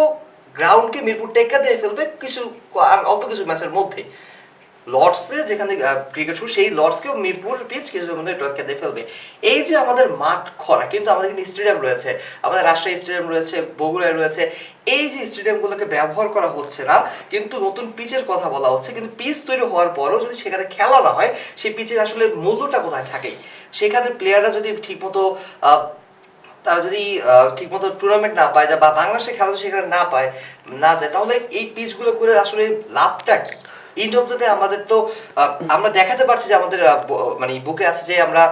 গ্রাউন্ডকে মিরপুর টেক্কা দিয়ে ফেলবে কিছু আর অল্প কিছু ম্যাচের মধ্যে। লর্ডসে যেখানে ক্রিকেট শুরু, সেই লর্ডসকেও মিরপুর পিচ কিছুর মধ্যে টেক্কা দিয়ে ফেলবে। এই যে আমাদের মাঠ খরা, কিন্তু আমাদের কিন্তু স্টেডিয়াম রয়েছে, আমাদের রাজশাহী স্টেডিয়াম রয়েছে, বগুড়ায় রয়েছে, এই যে স্টেডিয়ামগুলোকে ব্যবহার করা হচ্ছে না, কিন্তু নতুন পিচের কথা বলা হচ্ছে। কিন্তু পিচ তৈরি হওয়ার পরও যদি সেখানে খেলা না হয়, সেই পিচের আসলে মূল্যটা কোথায় থাকে? সেখানে প্লেয়াররা যদি ঠিকমতো তারা যদি ঠিকমতো টুর্নামেন্ট না পায়, বা বাংলাদেশে খেলা সেখানে না যায়, তাহলে এই পিচগুলো করে আসলে লাভটা কি? ইন্ড অফ দ্য ডে আমাদের তো আমরা দেখাতে পারছি যে আমাদের মানে বুকে আছে যে আমরা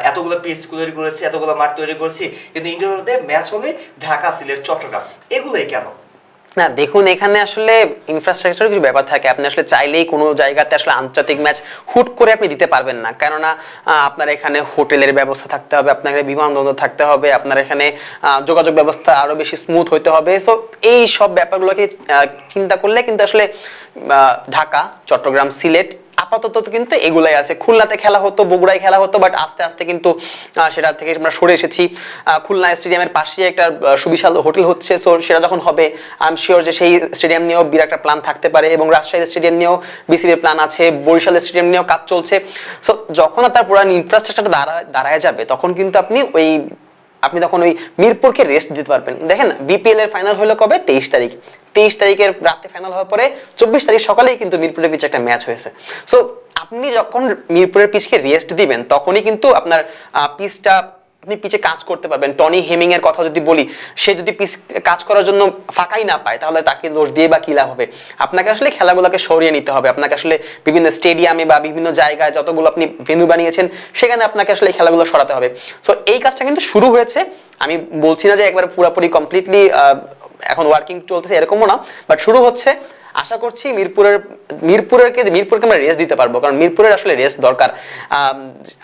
এতগুলো পিচ তৈরি করেছি, এতগুলো মাঠ তৈরি করেছি, কিন্তু ইন্ড অফ দ্য ডে ম্যাচ হলে ঢাকা, সিলেট, চট্টগ্রাম, এগুলোই কেন? না দেখুন, এখানে আসলে ইনফ্রাস্ট্রাকচারের কিছু ব্যাপার থাকে। আপনি আসলে চাইলেই কোনো জায়গাতে আসলে আন্তর্জাতিক ম্যাচ হুট করে আপনি দিতে পারবেন না, কেননা আপনার এখানে হোটেলের ব্যবস্থা থাকতে হবে, আপনার এখানে বিমানবন্দর থাকতে হবে, আপনার এখানে যোগাযোগ ব্যবস্থা আরো বেশি স্মুথ হইতে হবে। সো এই সব ব্যাপারগুলোকে চিন্তা করলে কিন্তু আসলে ঢাকা, চট্টগ্রাম, সিলেট আপাতত কিন্তু এগুলাই আছে। খুলনাতে খেলা হতো, বগুড়ায় খেলা হতো, বাট আস্তে আস্তে কিন্তু সেটা থেকে আমরা সরে এসেছি। খুলনা স্টেডিয়ামের পাশে একটা সুবিশাল হোটেল হচ্ছে, সো সেটা যখন হবে আই এম শিওর যে সেই স্টেডিয়াম নিয়েও বিরাট একটা প্ল্যান থাকতে পারে, এবং রাজশাহী স্টেডিয়াম নিয়েও বিসিবির প্ল্যান আছে, বরিশাল স্টেডিয়াম নিয়েও কাজ চলছে। সো যখন আপনার পুরো ইনফ্রাস্ট্রাকচারটা দাঁড়ায় যাবে, তখন কিন্তু আপনি তখন ওই মিরপুরকে রেস্ট দিতে পারবেন। দেখেন বিপিএল এর ফাইনাল হলো কবে? 23 তারিখ। 23 তারিখের রাতে ফাইনাল হওয়ার পরে 24 তারিখ সকালেই কিন্তু মিরপুরের পিচে একটা ম্যাচ হয়েছে। সো আপনি যখন মিরপুরের পিচকে রেস্ট দিবেন, তখনই কিন্তু আপনার পিচটা আপনি পিচে কাজ করতে পারবেন। টনি হেমিং এর কথা যদি বলি, সে যদি পিচ কাজ করার জন্য ফাঁকাই না পায় তাহলে তাকে দোষ দিয়ে বা কি লাভ হবে? আপনাকে আসলে খেলাগুলোকে সরিয়ে নিতে হবে। আপনাকে আসলে বিভিন্ন স্টেডিয়ামে বা বিভিন্ন জায়গায় যতগুলো আপনি ভেন্যু বানিয়েছেন সেখানে আপনাকে আসলে এই খেলাগুলো সরাতে হবে। সো এই কাজটা কিন্তু শুরু হয়েছে, আমি বলছি না যে একবার পুরোপুরি কমপ্লিটলি এখন ওয়ার্কিং চলতেছে এরকমও না, বাট শুরু হচ্ছে। আশা করছি মিরপুরকে আমরা রেস্ট দিতে পারবো, কারণ মিরপুরের আসলে রেস্ট দরকার।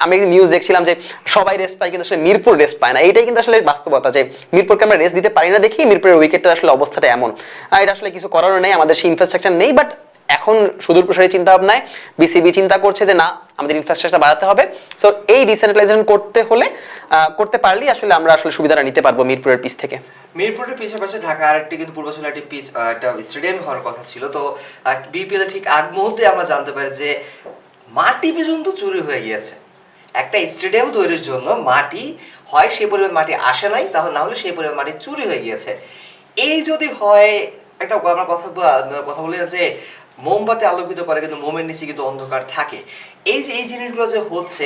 আমি একদিন নিউজ দেখছিলাম যে সবাই রেস্ট পায় কিন্তু আসলে মিরপুর রেস্ট পায় না, এইটাই কিন্তু আসলে বাস্তবতা যে মিরপুরকে আমরা রেস্ট দিতে পারি না দেখি মিরপুরের উইকেটের আসলে অবস্থাটা এমন। এটা আসলে কিছু করারও নেই, আমাদের সেই ইনফ্রাস্ট্রাকচার নেই। বাট এখন সুদূর প্রসারী চিন্তা ভাবনায় বিসিবি চিন্তা করছে যে না, আমাদের ইনফ্রাস্ট্রাকচার বাড়াতে হবে। সো এই ডিসেন্ট্রালাইজেশন করতে পারলেই আসলে আমরা আসলে সুবিধাটা নিতে পারবো মিরপুরের পিচ থেকে। মিরপুরের পিছের পাশে ঢাকা আরেকটি কিন্তু পূর্বাচলে একটি পিচ একটা স্টেডিয়াম হওয়ার কথা ছিল। তো বিপিএল ঠিক আগ মুহূর্তে আমরা জানতে পারি যে মাটি পর্যন্ত চুরি হয়ে গিয়েছে। একটা স্টেডিয়াম তৈরির জন্য মাটি হয় সেই পরিমাণ মাটি আসে নাই, তাহলে না হলে সেই পরিমাণ মাটি চুরি হয়ে গিয়েছে। এই যদি হয়, একটা আমরা কথা বলি যে মোমবাতি আলোকিত করে কিন্তু মোমের নিচে কিন্তু অন্ধকার থাকে। এই জিনিসগুলো যে হচ্ছে,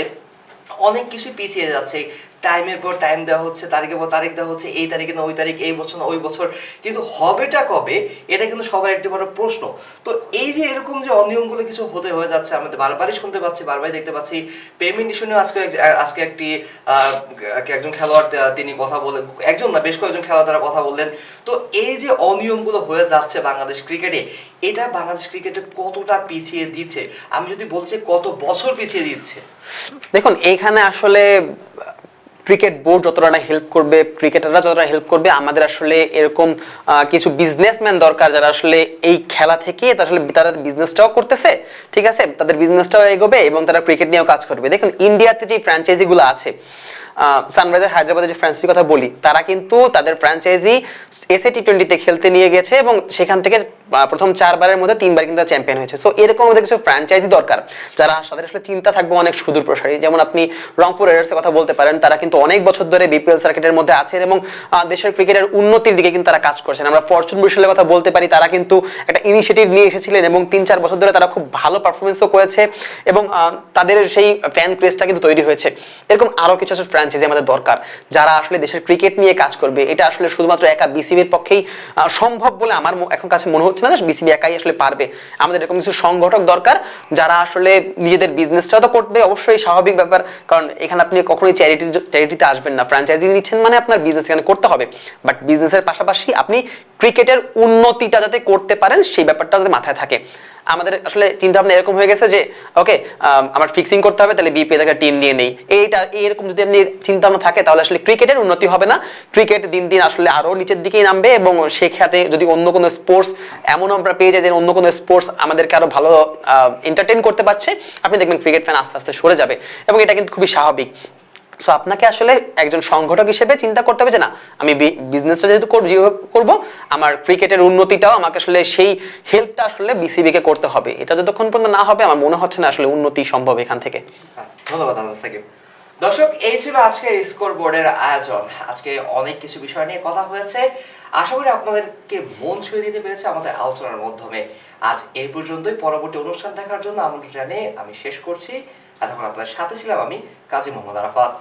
অনেক কিছু পিছিয়ে যাচ্ছে, টাইমের পর টাইম দেওয়া হচ্ছে, তারিখের পর তারিখ দেওয়া হচ্ছে, এই তারিখে না ওই তারিখ, এই বছর না ওই বছর, কিন্তু হবেটা কবে এটা কিন্তু সবার একটি বড় প্রশ্ন। তো এই যে এরকম যে অনিয়মগুলো কিছু হয়ে যাচ্ছে, আমাদের বারবারই শুনতে পাচ্ছি, বারবারই দেখতে পাচ্ছি। পেমেন্ট ইস্যু আজকে একজন খেলোয়াড় তিনি কথা বলে, একজন না বেশ কয়েকজন খেলোয়াড় তারা কথা বললেন। তো এই যে অনিয়মগুলো হয়ে যাচ্ছে বাংলাদেশ ক্রিকেটে, এটা বাংলাদেশ ক্রিকেটে কতটা পিছিয়ে দিচ্ছে, আমি যদি বলছি কত বছর পিছিয়ে দিচ্ছে। দেখুন এইখানে আসলে ক্রিকেট বোর্ড যতটা না হেল্প করবে, ক্রিকেটাররা যতটা হেল্প করবে, আমাদের আসলে এরকম কিছু বিজনেসম্যান দরকার যারা আসলে এই খেলা থেকে তারা বিজনেসটাও করতেছে, ঠিক আছে, তাদের বিজনেসটাও এগোবে এবং তারা ক্রিকেট নিয়েও কাজ করবে। দেখুন ইন্ডিয়াতে যে ফ্র্যাঞ্চাইজিগুলো আছে, সানরাইজার হায়দ্রাবাদের যে ফ্র্যাঞ্চাইজির কথা বলি, তারা কিন্তু তাদের ফ্র্যাঞ্চাইজি এসএ টি20তে খেলতে নিয়ে গেছে এবং সেখান থেকে প্রথম 4 বারের মধ্যে 3 বার কিন্তু চ্যাম্পিয়ন হয়েছে। সো এরকম আমাদের কিছু ফ্র্যাঞ্চাইজি দরকার যারা তাদের আসলে চিন্তা থাকবে অনেক সুদূর প্রসারী। যেমন আপনি রংপুর রাইডার্সের কথা বলতে পারেন, তারা কিন্তু অনেক বছর ধরে বিপিএল সার্কিটের মধ্যে আছেন এবং দেশের ক্রিকেটের উন্নতির দিকে কিন্তু তারা কাজ করছেন। আমরা ফরচুন বরিশালের কথা বলতে পারি, তারা কিন্তু একটা ইনিশিয়েটিভ নিয়ে এসেছিলেন এবং 3-4 বছর ধরে তারা খুব ভালো পারফরমেন্সও করেছে এবং তাদের সেই ফ্যান ক্রেজটা কিন্তু তৈরি হয়েছে। এরকম আরো কিছু আসলে ফ্র্যাঞ্চাইজি আমাদের দরকার যারা আসলে দেশের ক্রিকেট নিয়ে কাজ করবে। এটা আসলে শুধুমাত্র একা বিসিবির পক্ষেই সম্ভব বলে আমার এখন কাছে মনে হচ্ছে না যে বিসিবি একাই আসলে পারবে। আমাদের এরকম কিছু সংগঠক দরকার যারা আসলে নিজেদের বিজনেসটাও তো করবে, অবশ্যই স্বাভাবিক ব্যাপার, কারণ এখানে আপনি কখনোই চ্যারিটিতে আসবেন না। ফ্র্যাঞ্চাইজি নিচ্ছেন মানে আপনার বিজনেস এখানে করতে হবে, বাট বিজনেসের পাশাপাশি আপনি ক্রিকেটের উন্নতিটা যাতে করতে পারেন সেই ব্যাপারটা যাতে মাথায় থাকে। আমাদের আসলে চিন্তা ভাবনা এরকম হয়ে গেছে যে ওকে আমার ফিক্সিং করতে হবে, তাহলে বিপিএল একটা টিম নিয়ে নেই, এরকম যদি আপনি চিন্তা ভাবনা থাকে তাহলে আসলে ক্রিকেটের উন্নতি হবে না। ক্রিকেট দিন দিন আসলে আরো নিচের দিকেই নামবে এবং সেখানে যদি অন্য কোনো স্পোর্টস এমন আমরা পেয়ে যাই যে অন্য কোনো স্পোর্টস আমাদেরকে আরো ভালো এন্টারটেইন করতে পারছে, আপনি দেখবেন ক্রিকেট ফ্যান আস্তে আস্তে সরে যাবে এবং এটা কিন্তু খুবই স্বাভাবিক। সো আপনাকে আসলে একজন সংগঠক হিসেবে চিন্তা করতে হবে যে না, আমি বিজনেসটা যেহেতু করব, আমার ক্রিকেটের উন্নতিটাও আমাকে আসলে সেই হেল্পটা আসলে বিসিবিকে করতে হবে। এটা যতক্ষণ পর্যন্ত না হবে আমার মনে হচ্ছে না আসলে উন্নতি সম্ভব এখান থেকে। ধন্যবাদ সাকিব। দর্শক, এই ছিল আজকের স্কোর বোর্ডের আয়োজন। আজকে অনেক কিছু বিষয় নিয়ে কথা হয়েছে, আশা করি আপনাদেরকে মন ছুঁয়ে দিতে পেরেছে আমাদের আলোচনার মাধ্যমে। আজ এই পর্যন্তই। পরবর্তী অনুষ্ঠান দেখার জন্য আমন্ত্রণ জানিয়ে আমি শেষ করছি। এতক্ষণ আপনাদের সাথে ছিলাম আমি কাজী মোহাম্মদ আরাফাত।